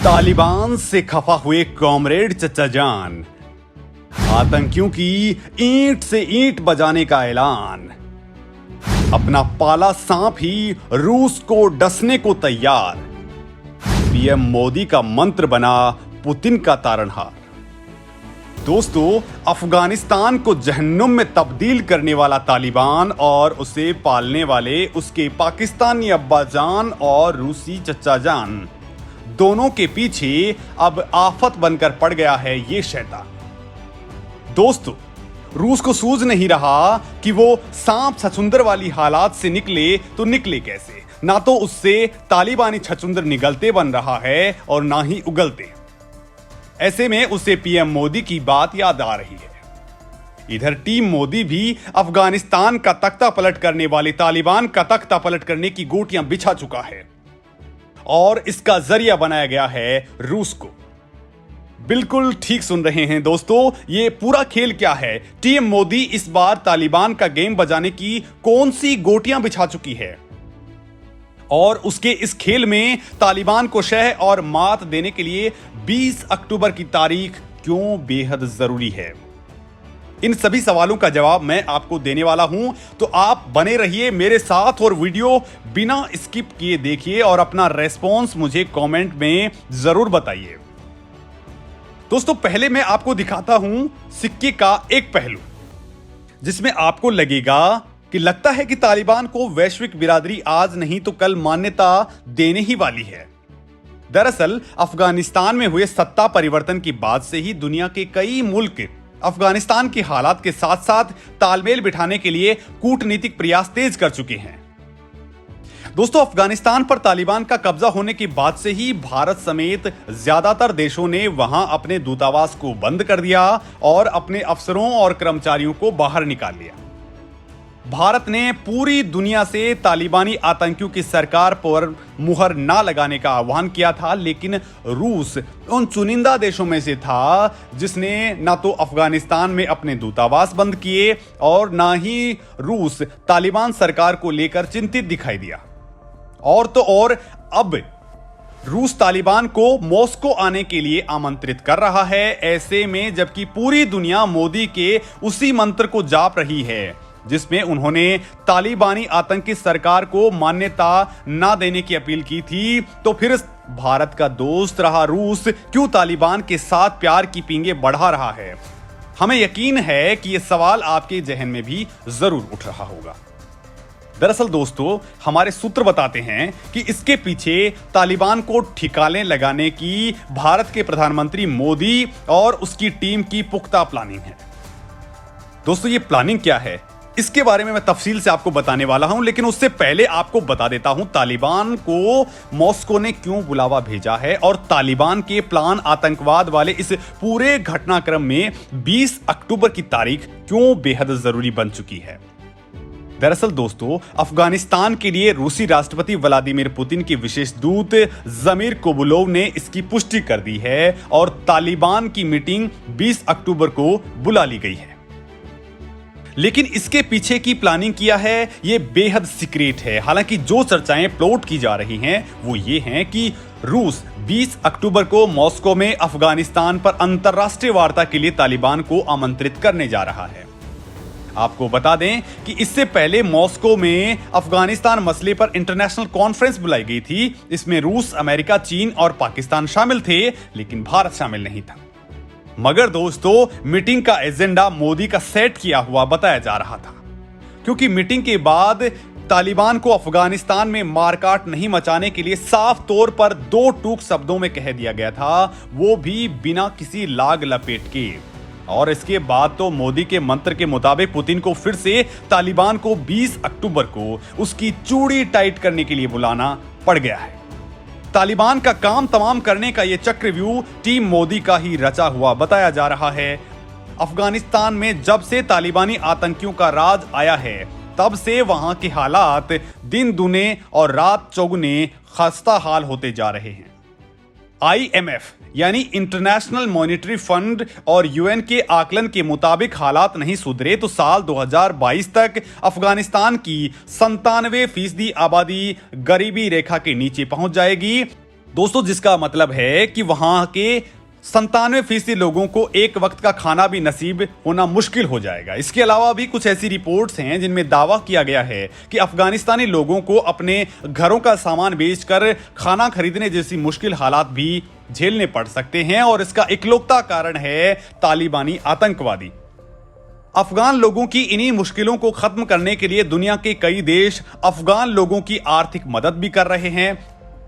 तालिबान से खफा हुए कॉमरेड चचा जान, आतंकियों की ईंट से ईंट बजाने का ऐलान। अपना पाला सांप ही रूस को डसने को तैयार। पीएम मोदी का मंत्र बना पुतिन का तारणहार। दोस्तों, अफगानिस्तान को जहन्नुम में तब्दील करने वाला तालिबान और उसे पालने वाले उसके पाकिस्तानी अब्बाजान और रूसी चचा जान, दोनों के पीछे अब आफत बनकर पड़ गया है ये शैतान। दोस्तों, रूस को सूझ नहीं रहा कि वो सांप छछुंदर वाली हालात से निकले तो निकले कैसे। ना तो उससे तालिबानी छछुंदर निगलते बन रहा है और ना ही उगलते। ऐसे में उसे पीएम मोदी की बात याद आ रही है। इधर टीम मोदी भी अफगानिस्तान का तख्ता पलट करने वाले तालिबान का तख्ता पलट करने की गोटियां बिछा चुका है और इसका जरिया बनाया गया है रूस को। बिल्कुल ठीक सुन रहे हैं दोस्तों, ये पूरा खेल क्या है। टीम मोदी इस बार तालिबान का गेम बजाने की कौन सी गोटियां बिछा चुकी है और उसके इस खेल में तालिबान को शह और मात देने के लिए 20 अक्टूबर की तारीख क्यों बेहद जरूरी है। इन सभी सवालों का जवाब मैं आपको देने वाला हूं, तो आप बने रहिए मेरे साथ और वीडियो बिना स्किप किए देखिए और अपना रेस्पॉन्स मुझे कमेंट में जरूर बताइए। दोस्तों, पहले मैं आपको दिखाता हूं सिक्के का एक पहलू, जिसमें आपको लगेगा कि लगता है कि तालिबान को वैश्विक बिरादरी आज नहीं तो कल मान्यता देने ही वाली है। दरअसल अफगानिस्तान में हुए सत्ता परिवर्तन के बाद से ही दुनिया के कई मुल्क अफगानिस्तान के हालात के साथ साथ तालमेल बिठाने के लिए कूटनीतिक प्रयास तेज कर चुके हैं। दोस्तों, अफगानिस्तान पर तालिबान का कब्जा होने के बाद से ही भारत समेत ज्यादातर देशों ने वहां अपने दूतावास को बंद कर दिया और अपने अफसरों और कर्मचारियों को बाहर निकाल लिया। भारत ने पूरी दुनिया से तालिबानी आतंकियों की सरकार पर मुहर ना लगाने का आह्वान किया था, लेकिन रूस उन चुनिंदा देशों में से था जिसने ना तो अफगानिस्तान में अपने दूतावास बंद किए और ना ही रूस तालिबान सरकार को लेकर चिंतित दिखाई दिया। और तो और अब रूस तालिबान को मॉस्को आने के लिए आमंत्रित कर रहा है। ऐसे में जबकि पूरी दुनिया मोदी के उसी मंत्र को जाप रही है जिसमें उन्होंने तालिबानी आतंकी सरकार को मान्यता ना देने की अपील की थी, तो फिर भारत का दोस्त रहा रूस क्यों तालिबान के साथ प्यार की पींगे बढ़ा रहा है। हमें यकीन है कि यह सवाल आपके जहन में भी जरूर उठ रहा होगा। दरअसल दोस्तों, हमारे सूत्र बताते हैं कि इसके पीछे तालिबान को ठिकाने लगाने की भारत के प्रधानमंत्री मोदी और उसकी टीम की पुख्ता प्लानिंग है। दोस्तों, ये प्लानिंग क्या है इसके बारे में मैं तफसील से आपको बताने वाला हूं, लेकिन उससे पहले आपको बता देता हूं तालिबान को मॉस्को ने क्यों बुलावा भेजा है और तालिबान के प्लान आतंकवाद वाले इस पूरे घटनाक्रम में 20 अक्टूबर की तारीख क्यों बेहद जरूरी बन चुकी है। दरअसल दोस्तों, अफगानिस्तान के लिए रूसी राष्ट्रपति व्लादिमीर पुतिन के विशेष दूत जमीर कोबुलोव ने इसकी पुष्टि कर दी है और तालिबान की मीटिंग 20 अक्टूबर को बुला ली गई है। लेकिन इसके पीछे की प्लानिंग किया है ये बेहद सीक्रेट है। हालांकि जो चर्चाएं प्लॉट की जा रही हैं वो ये हैं कि रूस 20 अक्टूबर को मॉस्को में अफगानिस्तान पर अंतरराष्ट्रीय वार्ता के लिए तालिबान को आमंत्रित करने जा रहा है। आपको बता दें कि इससे पहले मॉस्को में अफगानिस्तान मसले पर इंटरनेशनल कॉन्फ्रेंस बुलाई गई थी। इसमें रूस, अमेरिका, चीन और पाकिस्तान शामिल थे, लेकिन भारत शामिल नहीं था। मगर दोस्तों, मीटिंग का एजेंडा मोदी का सेट किया हुआ बताया जा रहा था, क्योंकि मीटिंग के बाद तालिबान को अफगानिस्तान में मारकाट नहीं मचाने के लिए साफ तौर पर 2 टूक शब्दों में कह दिया गया था, वो भी बिना किसी लाग लपेट के। और इसके बाद तो मोदी के मंत्र के मुताबिक पुतिन को फिर से तालिबान को 20 अक्टूबर को उसकी चूड़ी टाइट करने के लिए बुलाना पड़ गया है। तालिबान का काम तमाम करने का यह चक्रव्यूह टीम मोदी का ही रचा हुआ बताया जा रहा है। अफगानिस्तान में जब से तालिबानी आतंकियों का राज आया है, तब से वहां के हालात दिन दुने और रात चौगुने खस्ता हाल होते जा रहे हैं। IMF यानी इंटरनेशनल मॉनिटरी फंड और यूएन के आकलन के मुताबिक हालात नहीं सुधरे तो साल 2022 तक अफगानिस्तान की 97% आबादी गरीबी रेखा के नीचे पहुंच जाएगी, दोस्तों, जिसका मतलब है कि वहां के 97% लोगों को एक वक्त का खाना भी नसीब होना मुश्किल हो जाएगा। इसके अलावा भी कुछ ऐसी रिपोर्ट्स हैं जिनमें दावा किया गया है कि अफगानिस्तानी लोगों को अपने घरों का सामान बेचकर खाना खरीदने जैसी मुश्किल हालात भी झेलने पड़ सकते हैं, और इसका इकलौता कारण है तालिबानी आतंकवादी। अफगान लोगों की इन्हीं मुश्किलों को खत्म करने के लिए दुनिया के कई देश अफगान लोगों की आर्थिक मदद भी कर रहे हैं।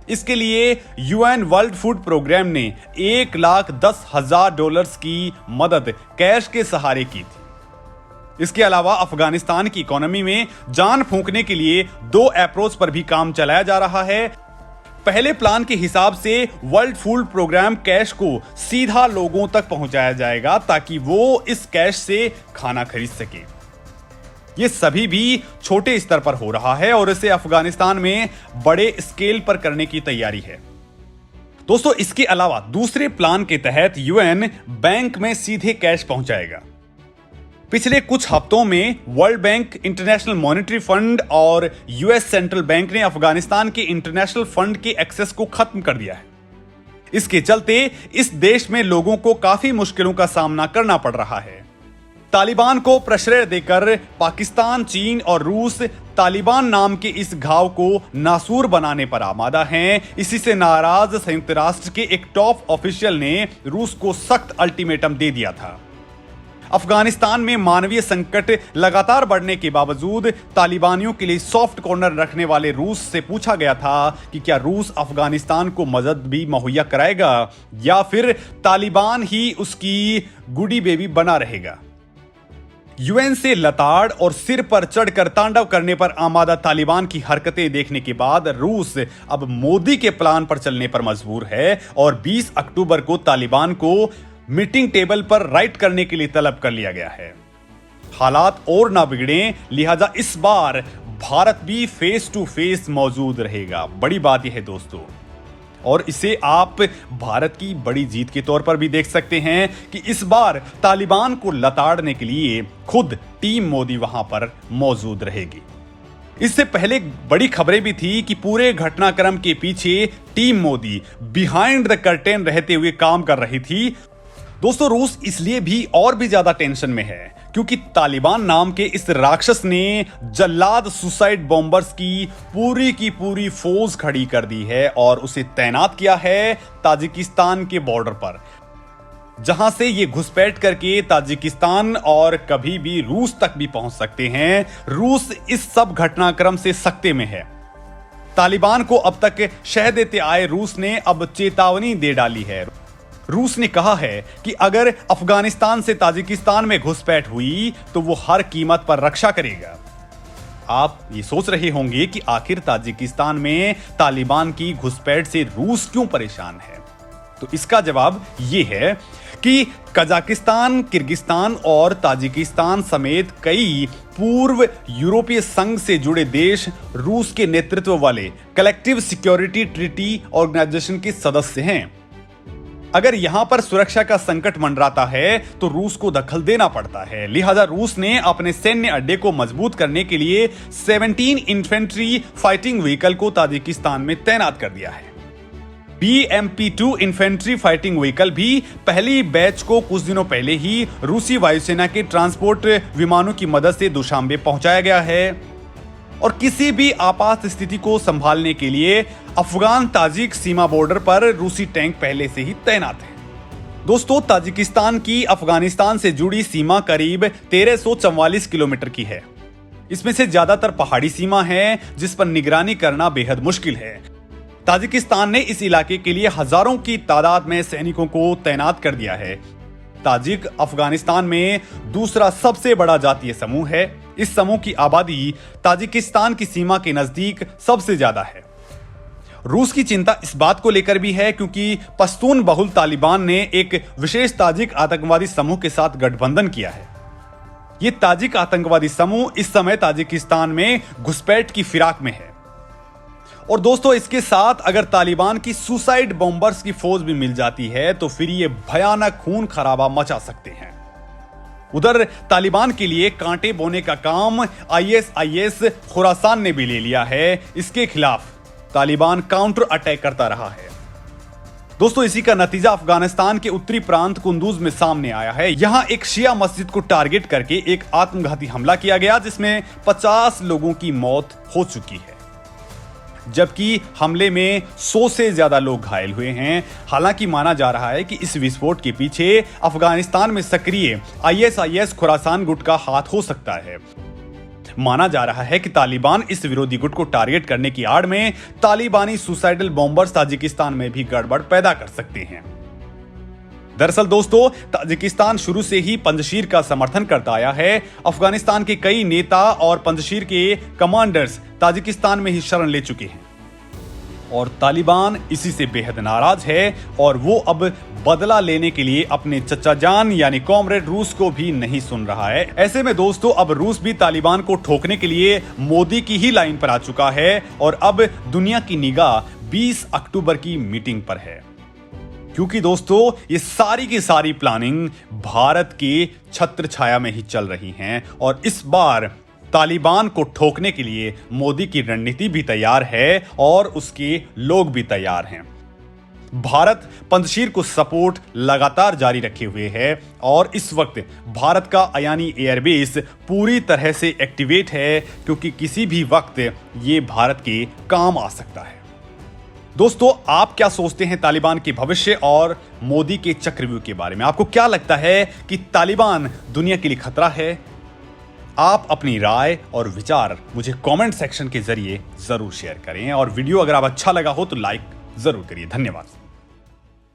इसके लिए यूएन वर्ल्ड फूड प्रोग्राम ने $1,10,000 की मदद कैश के सहारे की थी। इसके अलावा अफगानिस्तान की इकोनॉमी में जान फूंकने के लिए 2 अप्रोच पर भी काम चलाया जा रहा है। पहले प्लान के हिसाब से वर्ल्ड फूड प्रोग्राम कैश को सीधा लोगों तक पहुंचाया जाएगा ताकि वो इस कैश से खाना खरीद सके। ये सभी भी छोटे स्तर पर हो रहा है और इसे अफगानिस्तान में बड़े स्केल पर करने की तैयारी है। दोस्तों, इसके अलावा दूसरे प्लान के तहत यूएन बैंक में सीधे कैश पहुंचाएगा। पिछले कुछ हफ्तों में world bank, international monetary fund और यूएस सेंट्रल बैंक ने अफगानिस्तान के इंटरनेशनल फंड के एक्सेस को खत्म कर दिया है। इसके चलते इस देश में लोगों को काफी मुश्किलों का सामना करना पड़ रहा है। तालिबान को प्रश्रय देकर पाकिस्तान, चीन और रूस तालिबान नाम के इस घाव को नासूर बनाने पर आमादा हैं। इसी से नाराज संयुक्त राष्ट्र के एक टॉप ऑफिशियल ने रूस को सख्त अल्टीमेटम दे दिया था। अफगानिस्तान में मानवीय संकट लगातार बढ़ने के बावजूद तालिबानियों के लिए सॉफ्ट कॉर्नर रखने वाले रूस से पूछा गया था कि क्या रूस अफगानिस्तान को मदद भी मुहैया कराएगा या फिर तालिबान ही उसकी गुडी बेबी बना रहेगा। यूएन से लताड़ और सिर पर चढ़कर तांडव करने पर आमादा तालिबान की हरकतें देखने के बाद रूस अब मोदी के प्लान पर चलने पर मजबूर है और 20 अक्टूबर को तालिबान को मीटिंग टेबल पर राइट करने के लिए तलब कर लिया गया है। हालात और ना बिगड़े, लिहाजा इस बार भारत भी फेस टू फेस मौजूद रहेगा। बड़ी बात यह है दोस्तों, और इसे आप भारत की बड़ी जीत के तौर पर भी देख सकते हैं कि इस बार तालिबान को लताड़ने के लिए खुद टीम मोदी वहां पर मौजूद रहेगी। इससे पहले बड़ी खबरें भी थी कि पूरे घटनाक्रम के पीछे team Modi behind the curtain रहते हुए काम कर रही थी। दोस्तों, रूस इसलिए भी और भी ज्यादा टेंशन में है क्योंकि तालिबान नाम के इस राक्षस ने जल्लाद सुसाइड बॉम्बर्स की पूरी फौज खड़ी कर दी है और उसे तैनात किया है ताजिकिस्तान के बॉर्डर पर, जहां से ये घुसपैठ करके ताजिकिस्तान और कभी भी रूस तक भी पहुंच सकते हैं। रूस इस सब घटनाक्रम से सख्ते में है। तालिबान को अब तक शह देते आए रूस ने अब चेतावनी दे डाली है। रूस ने कहा है कि अगर अफगानिस्तान से ताजिकिस्तान में घुसपैठ हुई तो वो हर कीमत पर रक्षा करेगा। आप ये सोच रहे होंगे कि आखिर ताजिकिस्तान में तालिबान की घुसपैठ से रूस क्यों परेशान है, तो इसका जवाब ये है कि कजाकिस्तान, किर्गिस्तान और ताजिकिस्तान समेत कई पूर्व यूरोपीय संघ से जुड़े देश रूस के नेतृत्व वाले कलेक्टिव सिक्योरिटी ट्रीटी ऑर्गेनाइजेशन के सदस्य हैं। अगर यहां पर सुरक्षा का संकट मंडराता है तो रूस को दखल देना पड़ता है। लिहाजा रूस ने अपने सैन्य अड्डे को मजबूत करने के लिए 17 इन्फेंट्री फाइटिंग व्हीकल को ताजिकिस्तान में तैनात कर दिया है। BMP-2 इन्फेंट्री फाइटिंग व्हीकल भी पहली बैच को कुछ दिनों पहले ही रूसी वायुसेना के ट्रांसपोर्ट विमानों की मदद से दुशांबे पहुंचाया गया है और किसी भी आपात स्थिति को संभालने के लिए अफगान ताजिक सीमा बॉर्डर पर रूसी टैंक पहले से ही तैनात है। दोस्तों, ताजिकिस्तान की अफगानिस्तान से जुड़ी सीमा करीब 1344 किलोमीटर की है। इसमें से ज्यादातर पहाड़ी सीमा है जिस पर निगरानी करना बेहद मुश्किल है। ताजिकिस्तान ने इस इलाके के लिए हजारों की तादाद में सैनिकों को तैनात कर दिया है। ताजिक अफगानिस्तान में दूसरा सबसे बड़ा जातीय समूह है। इस समूह की आबादी ताजिकिस्तान की सीमा के नजदीक सबसे ज्यादा है। रूस की चिंता इस बात को लेकर भी है क्योंकि पश्तून बहुल तालिबान ने एक विशेष ताजिक आतंकवादी समूह के साथ गठबंधन किया है। यह ताजिक आतंकवादी समूह इस समय ताजिकिस्तान में घुसपैठ की फिराक में है। और दोस्तों, इसके साथ अगर तालिबान की सुसाइड बॉम्बर्स की फौज भी मिल जाती है तो फिर ये भयानक खून खराबा मचा सकते हैं। उधर तालिबान के लिए कांटे बोने का काम ISIS खुरासान ने भी ले लिया है। इसके खिलाफ तालिबान काउंटर अटैक करता रहा है। दोस्तों इसी का नतीजा अफगानिस्तान के उत्तरी प्रांत कुंदूज में सामने आया है। यहां एक शिया मस्जिद को टारगेट करके एक आत्मघाती हमला किया गया जिसमें 50 लोगों की मौत हो चुकी है, जबकि हमले में 100 से ज्यादा लोग घायल हुए हैं। हालांकि माना जा रहा है कि इस विस्फोट के पीछे अफगानिस्तान में सक्रिय ISIS खुरासान गुट का हाथ हो सकता है। माना जा रहा है कि तालिबान इस विरोधी गुट को टारगेट करने की आड़ में तालिबानी सुसाइडल बॉम्बर्स ताजिकिस्तान में भी गड़बड़ पैदा कर सकते हैं। दरअसल दोस्तों ताजिकिस्तान शुरू से ही पंजशीर का समर्थन करता आया है। अफगानिस्तान के कई नेता और पंजशीर के कमांडर्स ताजिकिस्तान में ही शरण ले चुके हैं और तालिबान इसी से बेहद नाराज है और वो अब बदला लेने के लिए अपने चचा जान यानी कॉमरेड रूस को भी नहीं सुन रहा है। ऐसे में दोस्तों अब रूस भी तालिबान को ठोकने के लिए मोदी की ही लाइन पर आ चुका है और अब दुनिया की निगाह 20 अक्टूबर की मीटिंग पर है, क्योंकि दोस्तों ये सारी की सारी प्लानिंग भारत के छत्र छाया में ही चल रही हैं और इस बार तालिबान को ठोकने के लिए मोदी की रणनीति भी तैयार है और उसके लोग भी तैयार हैं। भारत पंजशीर को सपोर्ट लगातार जारी रखे हुए है और इस वक्त भारत का अयानी एयरबेस पूरी तरह से एक्टिवेट है, क्योंकि किसी भी वक्त ये भारत के काम आ सकता है। दोस्तों आप क्या सोचते हैं तालिबान के भविष्य और मोदी के चक्रव्यूह के बारे में? आपको क्या लगता है कि तालिबान दुनिया के लिए खतरा है? आप अपनी राय और विचार मुझे कमेंट सेक्शन के जरिए जरूर शेयर करें और वीडियो अगर आप अच्छा लगा हो तो लाइक जरूर करिए। धन्यवाद।